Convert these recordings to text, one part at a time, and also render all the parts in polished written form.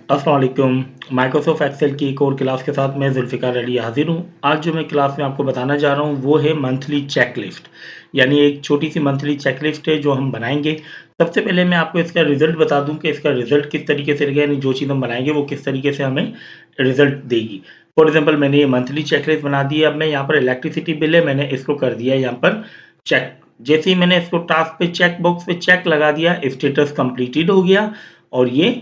अस्सलाम वालेकुम। Microsoft Excel की एक और क्लास के साथ मैं ज़ुल्फ़िकार अली हाज़िर हूँ। आज जो मैं क्लास में आपको बताना जा रहा हूँ वो है मंथली चेकलिस्ट, यानी एक छोटी-सी मंथली चेकलिस्ट है जो हम बनाएँगे। सबसे पहले मैं आपको इसका रिज़ल्ट बता दूँ कि इसका रिज़ल्ट किस तरीके से रहेगा, यानी जो चीज़ हम बनाएँगे वो किस तरीके से हमें रिज़ल्ट देगी। फॉर एग्ज़ाम्पल मैंने ये मंथली चेकलिस्ट बना दी है। अब मैं यहाँ पर इलेक्ट्रिसिटी बिल है, मैंने इसको कर दिया है यहाँ पर चेक। जैसे ही मैंने इसको टास्क पे चेक बॉक्स पे चेक लगा दिया, स्टेटस कंप्लीटेड हो गया और ये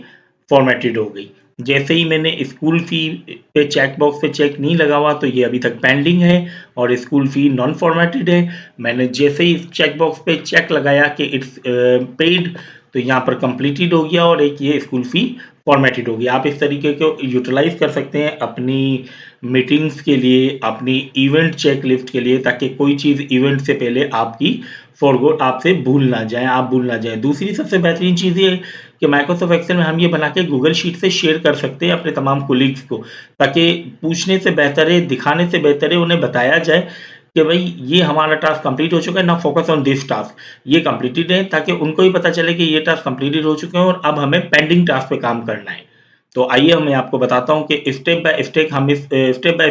फॉर्मेटेड हो गई। जैसे ही मैंने स्कूल फ़ी पे चेक बॉक्स पे चेक नहीं लगा हुआ तो ये अभी तक पेंडिंग है और स्कूल फ़ी नॉन फॉर्मेटेड है। मैंने जैसे ही चेक बॉक्स पे चेक लगाया कि इट्स पेड, तो यहाँ पर कंप्लीटेड हो गया और एक ये स्कूल फ़ी फॉर्मेटेड हो गया। आप इस तरीके को यूटिलाइज़ कर सकते हैं अपनी मीटिंग्स के लिए, अपनी इवेंट चेकलिस्ट के लिए, ताकि कोई चीज़ इवेंट से पहले आपकी फॉरगॉट आपसे भूल ना जाए, आप भूल ना जाएँ। दूसरी सबसे बेहतरीन चीज़ ये है कि माइक्रोसॉफ्ट एक्सेल में हम ये बना के गूगल शीट से शेयर कर सकते हैं अपने तमाम कोलीग्स को, ताकि पूछने से बेहतर है, दिखाने से बेहतर है उन्हें बताया जाए कि भाई ये हमारा टास्क कंप्लीट हो चुका है, now focus on this task, ये कंप्लीटेड है, ताकि उनको भी पता चले कि ये टास्क कंप्लीटेड हो चुके हैं और अब हमें पेंडिंग टास्क पे काम करना है। तो आइए मैं आपको बताता हूँ कि स्टेप बाय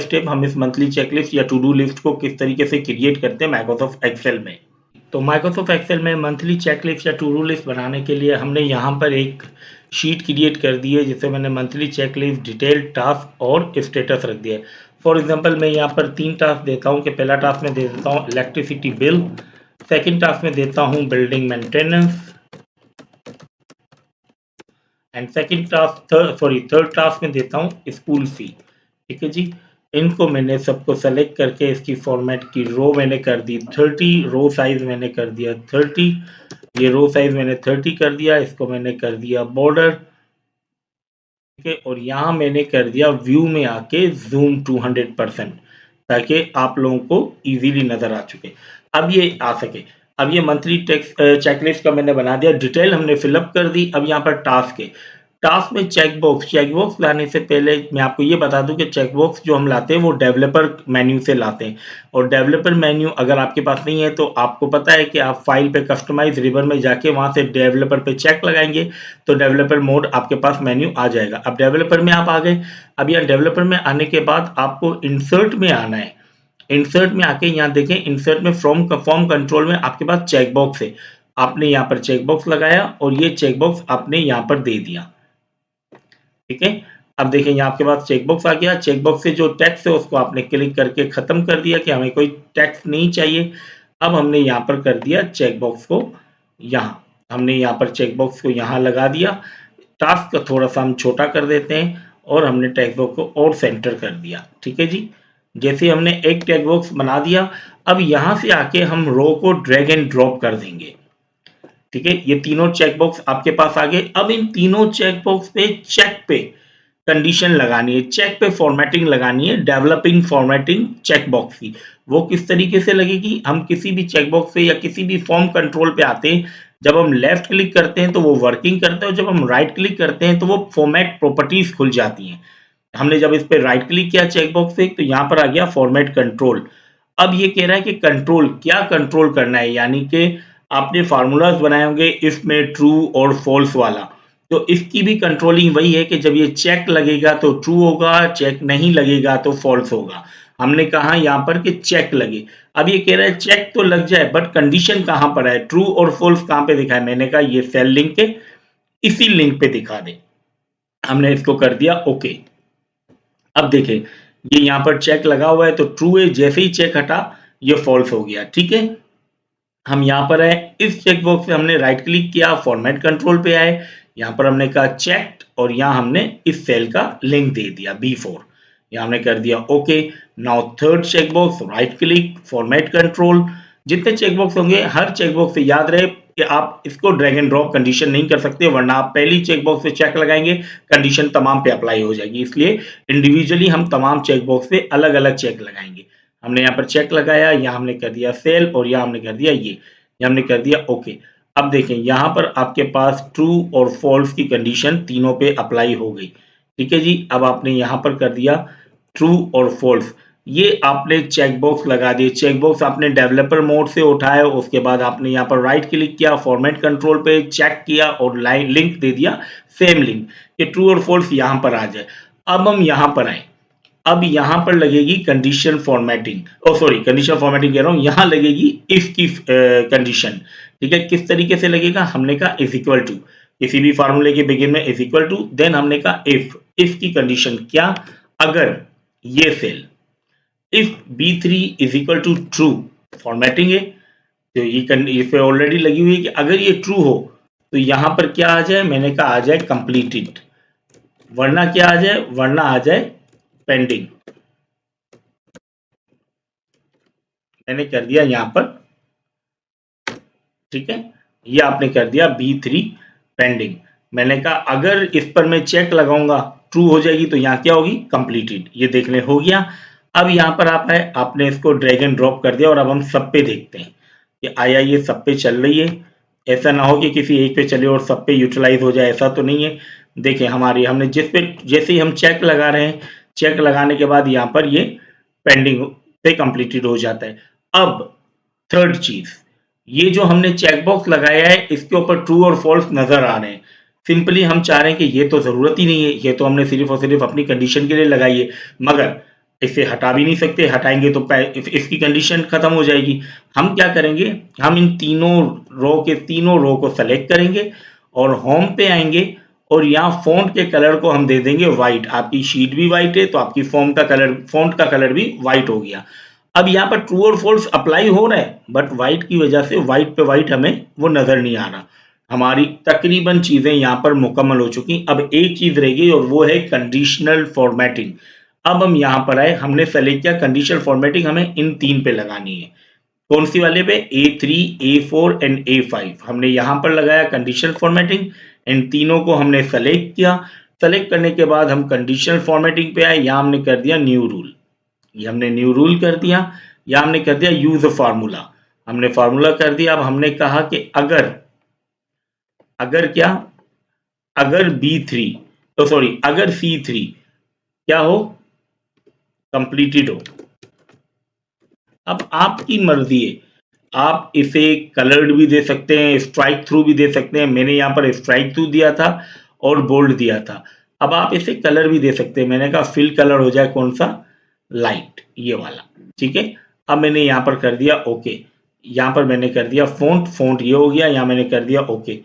स्टेप हम इस मंथली चेकलिस्ट या टू डू लिस्ट को किस तरीके से क्रिएट करते हैं माइक्रोसॉफ्ट एक्सेल में। तो माइक्रोसॉफ्ट एक्सेल में मंथली चेकलिस्ट या टू डू लिस्ट बनाने के लिए हमने यहाँ पर एक शीट क्रिएट कर दी है, जिसे मैंने मंथली चेकलिस्ट, डिटेल, टास्क और स्टेटस रख दिया है। फॉर एग्जांपल मैं यहाँ पर 3 टास्क देता हूँ कि पहला टास्क मैं दे देता हूँ इलेक्ट्रिसिटी बिल, सेकंड टास्क में देता हूँ building maintenance and third task में देता हूँ स्कूल फी। ठीक है जी। इनको मैंने सबको सेलेक्ट करके इसकी फॉर्मेट की रो मैंने कर दी 30, रो साइज मैंने कर दिया 30, ये रो साइज मैंने 30 कर दिया, इसको मैंने कर दिया बॉर्डर। ठीक है, और यहाँ मैंने कर दिया व्यू में आके जूम 200%, ताकि आप लोगों को इजीली नजर आ चुके, अब ये आ सके। अब ये मंथली टेक्स्ट चेकलिस्ट का मैंने बना दिया, डिटेल हमने फिलअप कर दी। अब यहाँ पर टास्क है, टास्क में चेकबॉक्स लाने से पहले मैं आपको ये बता दूं कि चेकबॉक्स जो हम लाते हैं वो डेवलपर मेन्यू से लाते हैं, और डेवलपर मेन्यू अगर आपके पास नहीं है तो आपको पता है कि आप फाइल पे कस्टमाइज रिवर में जाके वहां से डेवलपर पे चेक लगाएंगे तो डेवलपर मोड आपके पास मेन्यू आ जाएगा। अब डेवलपर में आप आ गए। अब यहाँ डेवलपर में आने के बाद आपको इंसर्ट में आना है। इंसर्ट में आके यहाँ देखें, इंसर्ट में फ्रॉम फॉर्म कंट्रोल में आपके पास चेकबॉक्स है, आपने यहाँ पर चेकबॉक्स लगाया और ये चेकबॉक्स आपने यहाँ पर दे दिया। ठीक है, अब देखें यहाँ आपके पास चेकबॉक्स आ गया। चेकबॉक्स से जो टेक्स्ट है उसको आपने क्लिक करके खत्म कर दिया कि हमें कोई टेक्स्ट नहीं चाहिए। अब हमने यहाँ पर कर दिया चेकबॉक्स को, यहाँ हमने यहाँ पर चेकबॉक्स को यहाँ लगा दिया। टास्क को थोड़ा सा हम छोटा कर देते हैं और हमने टेक्स्ट बॉक्स को और सेंटर कर दिया। ठीक है जी, जैसे हमने एक टेक्स्ट बॉक्स बना दिया, अब यहाँ से आके हम रो को ड्रैग एंड ड्रॉप कर देंगे। ठीक है, ये तीनों चेक बॉक्स आपके पास आ गए। अब इन तीनों चेक बॉक्स पे चेक पे कंडीशन लगानी है, चेक पे फॉर्मेटिंग लगानी है, डेवलपिंग फॉर्मेटिंग चेक बॉक्स की। वो किस तरीके से लगेगी, हम किसी भी चेक बॉक्स पे या किसी भी फॉर्म कंट्रोल पे आते हैं, जब हम लेफ्ट क्लिक करते हैं तो वो वर्किंग करता है, और जब हम राइट क्लिक करते हैं तो वो फॉर्मेट प्रॉपर्टीज खुल जाती हैं। हमने जब इस पे राइट क्लिक किया चेक बॉक्स पे तो यहाँ पर आ गया फॉर्मेट कंट्रोल। अब ये कह रहा है कि कंट्रोल क्या कंट्रोल करना है, यानी कि आपने फार्मूलाज बनाए होंगे इसमें ट्रू और फॉल्स वाला, तो इसकी भी कंट्रोलिंग वही है कि जब ये चेक लगेगा तो ट्रू होगा, चेक नहीं लगेगा तो फॉल्स होगा। हमने कहा यहाँ पर कि चेक लगे। अब ये कह रहा है चेक तो लग जाए बट कंडीशन कहाँ पर है, ट्रू और फॉल्स कहाँ पे दिखा है। मैंने कहा ये सेल लिंक के इसी लिंक पे दिखा दे। हमने इसको कर दिया ओके। अब देखें ये यहाँ पर चेक लगा हुआ है तो ट्रू है, जैसे ही चेक हटा ये फॉल्स हो गया। ठीक है, हम यहाँ पर आए, इस चेक बॉक्स पे हमने राइट क्लिक किया, फॉर्मेट कंट्रोल पे आए, यहाँ पर हमने कहा चेक और यहाँ हमने इस सेल का लिंक दे दिया B4, यहाँ हमने कर दिया okay. Now third check box, right click, format control. जितने चेक बॉक्स होंगे हर चेक बॉक्स से याद रहे कि आप इसको ड्रैग एंड ड्रॉप कंडीशन नहीं कर सकते, वरना आप पहली चेक बॉक्स पे चेक लगाएंगे कंडीशन तमाम पे अप्लाई हो जाएगी, इसलिए इंडिविजुअली हम तमाम चेक बॉक्स पे अलग अलग चेक लगाएंगे। हमने यहाँ पर चेक लगाया, यहाँ हमने कर दिया सेल और यहाँ हमने कर दिया ये हमने कर दिया ओके। अब देखें यहाँ पर आपके पास ट्रू और फॉल्स की कंडीशन तीनों पे अप्लाई हो गई। ठीक है जी, अब आपने यहाँ पर कर दिया ट्रू और फॉल्स। ये आपने चेक बॉक्स लगा दिए, चेक बॉक्स आपने डेवलपर मोड से उठाया, उसके बाद आपने यहाँ पर राइट क्लिक किया, फॉर्मेट कंट्रोल पे चेक किया और लाइन लिंक दे दिया, सेम लिंक कि ट्रू और फॉल्स यहाँ पर आ जाए। अब हम यहाँ पर आए, अब यहाँ पर लगेगी कंडीशन फॉर्मेटिंग, ओ सॉरी कंडीशन फॉर्मेटिंग कह रहा हूँ, यहाँ लगेगी इफ की कंडीशन। ठीक है, किस तरीके से लगेगा, हमने कहा इज इक्वल टू, किसी भी फार्मूले के बिगिन में इज इक्वल टू, देन हमने कहा इफ की कंडीशन क्या, अगर ये cell if B3 is equal to true, formatting है तो ये पे ऑलरेडी लगी हुई है कि अगर ये ट्रू हो तो यहां पर क्या आ जाए, मैंने कहा आ जाए कंप्लीटेड, वरना क्या आ जाए, वरना आ जाए पेंडिंग। मैंने कर दिया यहां पर, ठीक है, ये आपने कर दिया B3 पेंडिंग। मैंने कहा अगर इस पर मैं चेक लगाऊंगा ट्रू हो जाएगी तो यहाँ क्या होगी, कंप्लीटेड, ये देखने हो गया। अब यहाँ पर आप है, आपने इसको ड्रैग एंड ड्रॉप कर दिया और अब हम सब पे देखते हैं कि आया ये सब पे चल रही है। ऐसा ना हो कि किसी एक पे चले और सब पे यूटिलाइज हो जाए, ऐसा तो नहीं है। देखिए हमारी हमने जिस पे जैसे ही हम चेक लगा रहे हैं, चेक लगाने के बाद यहाँ पर ये पेंडिंग पे कंप्लीटेड हो जाता है। अब थर्ड चीज, ये जो हमने चेकबॉक्स लगाया है इसके ऊपर ट्रू और फॉल्स नजर आ रहे हैं। सिंपली हम चाह रहे हैं कि ये तो जरूरत ही नहीं है, ये तो हमने सिर्फ और सिर्फ अपनी कंडीशन के लिए लगाई है, मगर इसे हटा भी नहीं सकते, हटाएंगे तो इसकी कंडीशन खत्म हो जाएगी। हम क्या करेंगे, हम इन तीनों रो को सेलेक्ट करेंगे और होम पे आएंगे और यहाँ फॉन्ट के कलर को हम दे देंगे व्हाइट। आपकी शीट भी व्हाइट है तो आपकी फॉन्ट का कलर भी व्हाइट हो गया। अब यहाँ पर ट्रू और फॉल्स अप्लाई हो रहा है, बट व्हाइट की वजह से व्हाइट पे व्हाइट हमें वो नजर नहीं आ रहा। हमारी तकरीबन चीजें यहाँ पर मुकम्मल हो चुकी। अब एक चीज रह गई और वो है कंडीशनल फॉर्मेटिंग। अब हम यहाँ पर आए, हमने सेलेक्ट किया कंडीशनल फॉर्मेटिंग हमें इन तीन पे लगानी है। कौन सी वाले पे, A3, A4 एंड A5 हमने यहाँ पर लगाया कंडीशनल फॉर्मेटिंग। इन तीनों को हमने सेलेक्ट किया। सेलेक्ट करने के बाद हम कंडीशनल फॉर्मेटिंग पे आए, यहाँ हमने कर दिया न्यू रूल, ये हमने न्यू रूल कर दिया, या हमने कर दिया यूज फार्मूला, हमने फार्मूला कर दिया। अब हमने कहा कि अगर अगर क्या, अगर B3 तो सॉरी अगर C3 क्या हो, कंप्लीटेड हो। अब आपकी मर्जी है, आप इसे कलर्ड भी दे सकते हैं, स्ट्राइक थ्रू भी दे सकते हैं। मैंने यहाँ पर स्ट्राइक थ्रू दिया था और बोल्ड दिया था। अब आप इसे कलर भी दे सकते हैं, मैंने कहा फिल कलर हो जाए कौन सा, लाइट, ये वाला, ठीक है। अब मैंने यहाँ पर कर दिया ओके, यहाँ पर मैंने कर दिया फोंट ये हो गया, यहाँ मैंने कर दिया ओके।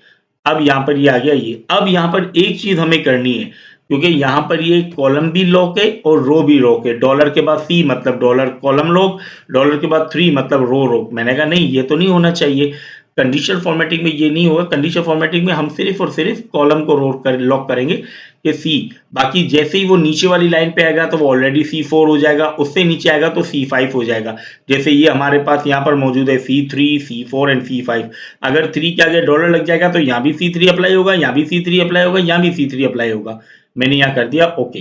अब यहाँ पर ये आ गया ये। अब यहाँ पर एक चीज हमें करनी है, क्योंकि यहाँ पर ये कॉलम भी लॉक है और रो भी लॉक है। डॉलर के बाद C मतलब डॉलर कॉलम लॉक, डॉलर के बाद 3 मतलब रो लॉक। मैंने कहा नहीं, ये तो नहीं होना चाहिए, कंडीशनल फॉर्मेटिंग में ये नहीं होगा। कंडीशनल फॉर्मेटिंग में हम सिर्फ और सिर्फ कॉलम को लॉक करेंगे कि C, बाकी जैसे ही वो नीचे वाली लाइन पे आएगा तो वो ऑलरेडी C4 हो जाएगा, उससे नीचे आएगा तो C5 हो जाएगा। जैसे ये हमारे पास यहाँ पर मौजूद है C3, C4 एंड C5। अगर 3 के आगे डॉलर लग जाएगा तो यहाँ भी C3 अप्लाई होगा, यहाँ भी C3 अप्लाई होगा, यहाँ भी C3 अप्लाई होगा। मैंने यहाँ कर दिया ओके,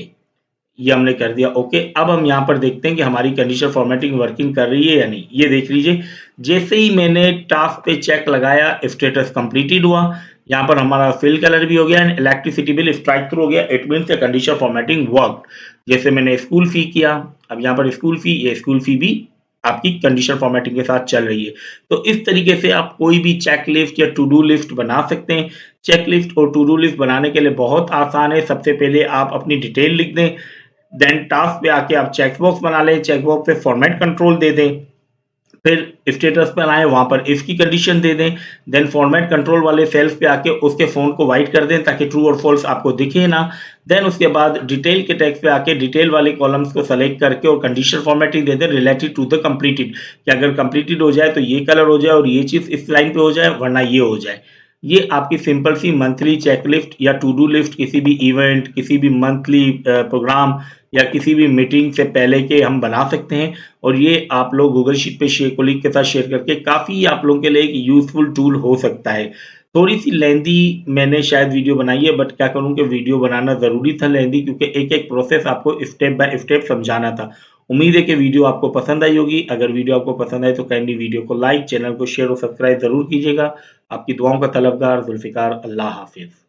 ये हमने कर दिया ओके। अब हम यहाँ पर देखते हैं कि हमारी कंडीशनल फॉर्मेटिंग वर्किंग कर रही है या नहीं। ये देख लीजिए, जैसे ही मैंने टास्क पे चेक लगाया स्टेटस कंप्लीटेड हुआ, यहाँ पर हमारा फिल कलर भी हो गया and electricity bill strike through हो गया। It means conditional formatting work. जैसे मैंने स्कूल फी किया, अब यहाँ पर स्कूल फी, ये स्कूल फी भी आपकी कंडीशनल फॉर्मेटिंग के साथ चल रही है। तो इस तरीके से आप कोई भी चेक लिस्ट या टू डू लिस्ट बना सकते हैं। चेक लिस्ट और टू डू लिस्ट बनाने के लिए बहुत आसान है। सबसे पहले आप अपनी डिटेल लिख दें, देन टास्क पे आके आप चेकबॉक्स बना लें, चेकबॉक्स पे फॉर्मेट कंट्रोल दे दें, फिर स्टेटस पर आए वहां पर इफ की कंडीशन दे दें, देन फॉर्मेट कंट्रोल वाले सेल्स पे आके उसके फॉन्ट को वाइट कर दें ताकि ट्रू और फॉल्स आपको दिखे ना। देन उसके बाद डिटेल के टेक्स्ट पे आके डिटेल वाले कॉलम्स को सेलेक्ट करके और कंडीशन फॉर्मेटिंग दे दें रिलेटेड टू द कंप्लीटेड, कि अगर कंप्लीटेड हो जाए तो ये कलर हो जाए और ये चीज इस लाइन पे हो जाए, वरना ये हो जाए। ये आपकी सिंपल सी मंथली चेकलिस्ट या टू डू लिस्ट किसी भी इवेंट, किसी भी मंथली प्रोग्राम या किसी भी मीटिंग से पहले के हम बना सकते हैं। और ये आप लोग गूगल शीट पे शेयर कोलिग के साथ शेयर करके काफ़ी आप लोगों के लिए एक यूजफुल टूल हो सकता है। थोड़ी सी लेंदी मैंने शायद वीडियो बनाई है, बट क्या करूँ कि वीडियो बनाना ज़रूरी था लेंदी, क्योंकि एक एक प्रोसेस आपको स्टेप बाय स्टेप समझाना था। उम्मीद है कि वीडियो आपको पसंद आई होगी। अगर वीडियो आपको पसंद आए तो काइंडली वीडियो को लाइक, चैनल को शेयर और सब्सक्राइब ज़रूर कीजिएगा। आपकी दुआओं का तलबगार जुल्फ़िकार। अल्लाह हाफिज़।